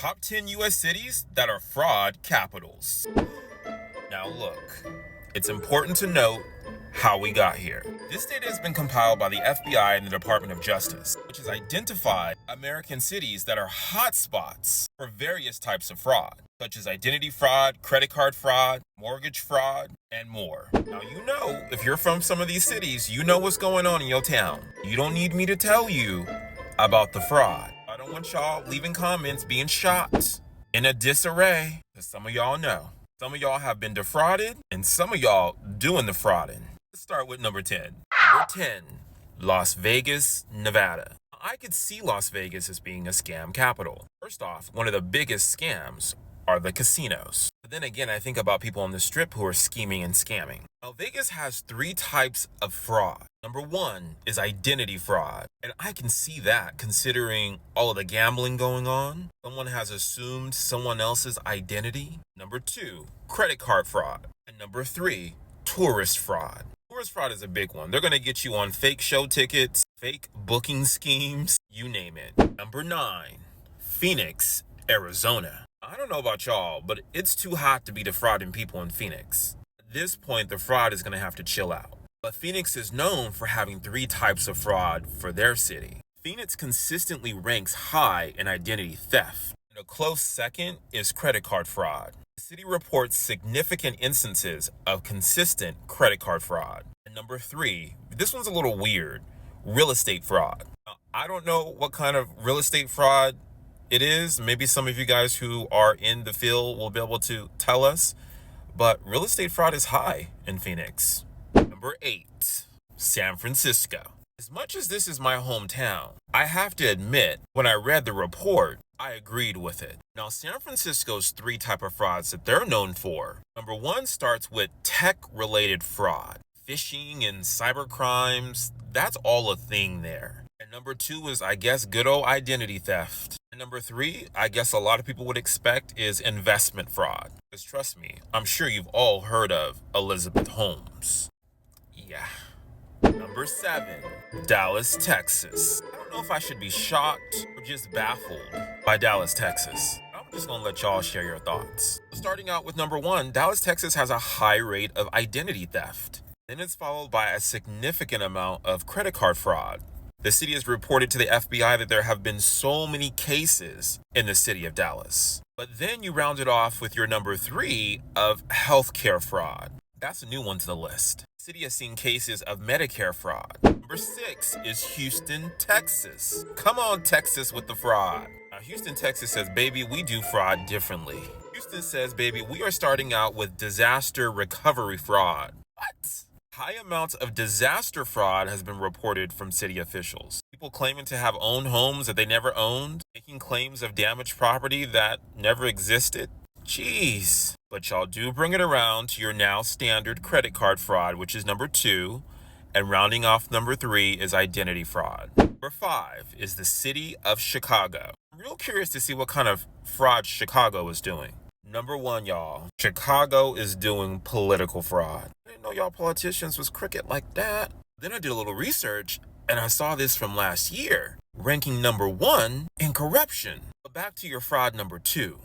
Top 10 US cities that are fraud capitals. Now look, it's important to note how we got here. This data has been compiled by the FBI and the Department of Justice, which has identified American cities that are hotspots for various types of fraud, such as identity fraud, credit card fraud, mortgage fraud, and more. Now if you're from some of these cities, you know what's going on in your town. You don't need me to tell you about the fraud. I don't want y'all leaving comments being shocked in a disarray, because some of y'all know. Some of y'all have been defrauded, and some of y'all doing the frauding. Let's start with number 10. Number 10, Las Vegas, Nevada. I could see Las Vegas as being a scam capital. First off, one of the biggest scams are the casinos. But then again, I think about people on the strip who are scheming and scamming. Now, Vegas has 3 types of fraud. Number 1 is identity fraud. And I can see that considering all of the gambling going on. Someone has assumed someone else's identity. Number 2, credit card fraud. And number 3, tourist fraud. Tourist fraud is a big one. They're going to get you on fake show tickets, fake booking schemes, you name it. Number 9, Phoenix, Arizona. I don't know about y'all, but it's too hot to be defrauding people in Phoenix. At this point, the fraud is going to have to chill out. But Phoenix is known for having 3 types of fraud for their city. Phoenix consistently ranks high in identity theft. And a close second is credit card fraud. The city reports significant instances of consistent credit card fraud. And number 3, this one's a little weird, real estate fraud. Now, I don't know what kind of real estate fraud it is. Maybe some of you guys who are in the field will be able to tell us. But real estate fraud is high in Phoenix. Number 8, San Francisco. As much as this is my hometown, I have to admit, when I read the report, I agreed with it. Now, San Francisco's 3 types of frauds that they're known for. Number 1 starts with tech-related fraud. Phishing and cyber crimes, that's all a thing there. And number 2 is, I guess, good old identity theft. And number 3, I guess a lot of people would expect, is investment fraud. Because trust me, I'm sure you've all heard of Elizabeth Holmes. Yeah. Number 7, Dallas, Texas. I don't know if I should be shocked or just baffled by Dallas, Texas. I'm just gonna let y'all share your thoughts. Starting out with number 1, Dallas, Texas has a high rate of identity theft. Then it's followed by a significant amount of credit card fraud. The city has reported to the FBI that there have been so many cases in the city of Dallas. But then you round it off with your number 3 of healthcare fraud. That's a new one to the list. The city has seen cases of Medicare fraud. Number 6 is Houston, Texas. Come on, Texas, with the fraud. Now, Houston, Texas says, baby, we do fraud differently. Houston says, baby, we are starting out with disaster recovery fraud. What? High amounts of disaster fraud has been reported from city officials. People claiming to have owned homes that they never owned, making claims of damaged property that never existed. Jeez. But y'all do bring it around to your now standard credit card fraud, which is number 2. And rounding off number 3 is identity fraud. Number 5 is the city of Chicago. I'm real curious to see what kind of fraud Chicago is doing. Number 1, y'all, Chicago is doing political fraud. I didn't know y'all politicians was crooked like that. Then I did a little research and I saw this from last year, ranking number 1 in corruption. But back to your fraud number 2.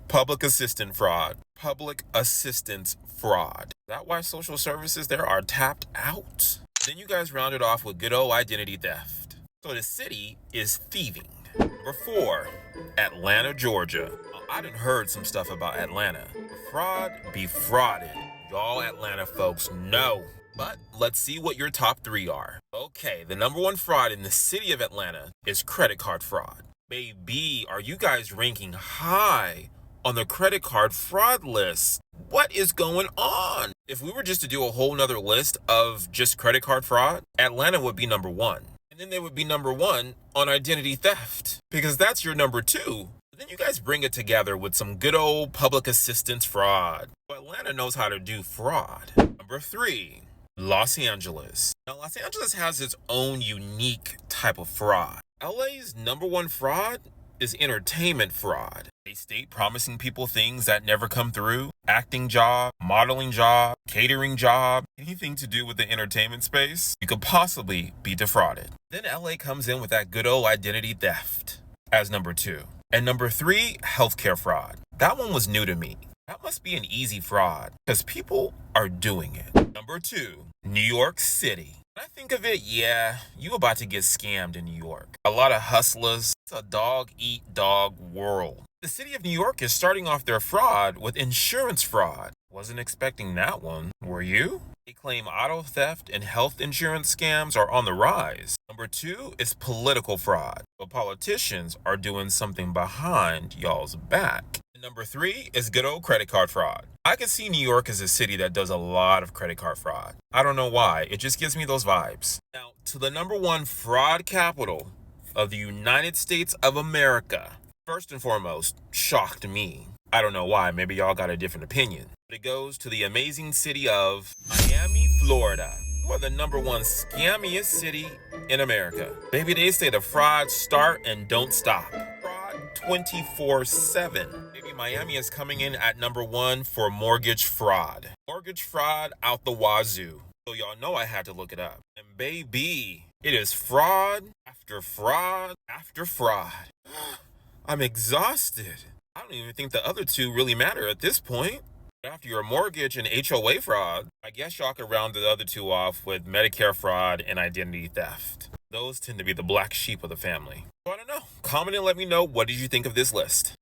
Public assistant fraud. Public assistance fraud. Is that why social services there are tapped out? Then you guys rounded off with good old identity theft. So the city is thieving. Number 4, Atlanta, Georgia. I done heard some stuff about Atlanta. Fraud be frauded. Y'all Atlanta folks know. But let's see what your top 3 are. Okay, the number 1 fraud in the city of Atlanta is credit card fraud. Baby, are you guys ranking high on the credit card fraud list? What is going on? If we were just to do a whole nother list of just credit card fraud, Atlanta would be number 1. And then they would be number 1 on identity theft, because that's your number 2. Then you guys bring it together with some good old public assistance fraud. Well, Atlanta knows how to do fraud. Number 3, Los Angeles. Now, Los Angeles has its own unique type of fraud. LA's number 1 fraud is entertainment fraud. They state promising people things that never come through. Acting job, modeling job, catering job, anything to do with the entertainment space, you could possibly be defrauded. Then LA comes in with that good old identity theft as number 2. And number 3, healthcare fraud. That one was new to me. That must be an easy fraud because people are doing it. Number 2, New York City. When I think of it, yeah, you about to get scammed in New York. A lot of hustlers. It's a dog-eat-dog world. The city of New York is starting off their fraud with insurance fraud. Wasn't expecting that one, were you? They claim auto theft and health insurance scams are on the rise. Number 2 is political fraud. But politicians are doing something behind y'all's back. And number 3 is good old credit card fraud. I can see New York as a city that does a lot of credit card fraud. I don't know why, it just gives me those vibes. Now, to the number 1 fraud capital of the United States of America. First and foremost, shocked me. I don't know why, maybe y'all got a different opinion. But it goes to the amazing city of Miami, Florida. You are the number 1 scammiest city in America. Baby, they say the fraud start and don't stop. Fraud 24/7. Baby, Miami is coming in at number 1 for mortgage fraud. Mortgage fraud out the wazoo. So y'all know I had to look it up. And baby, it is fraud after fraud after fraud. I'm exhausted. I don't even think the other 2 really matter at this point. After your mortgage and HOA fraud, I guess y'all could round the other 2 off with Medicare fraud and identity theft. Those tend to be the black sheep of the family. So I don't know. Comment and let me know, what did you think of this list?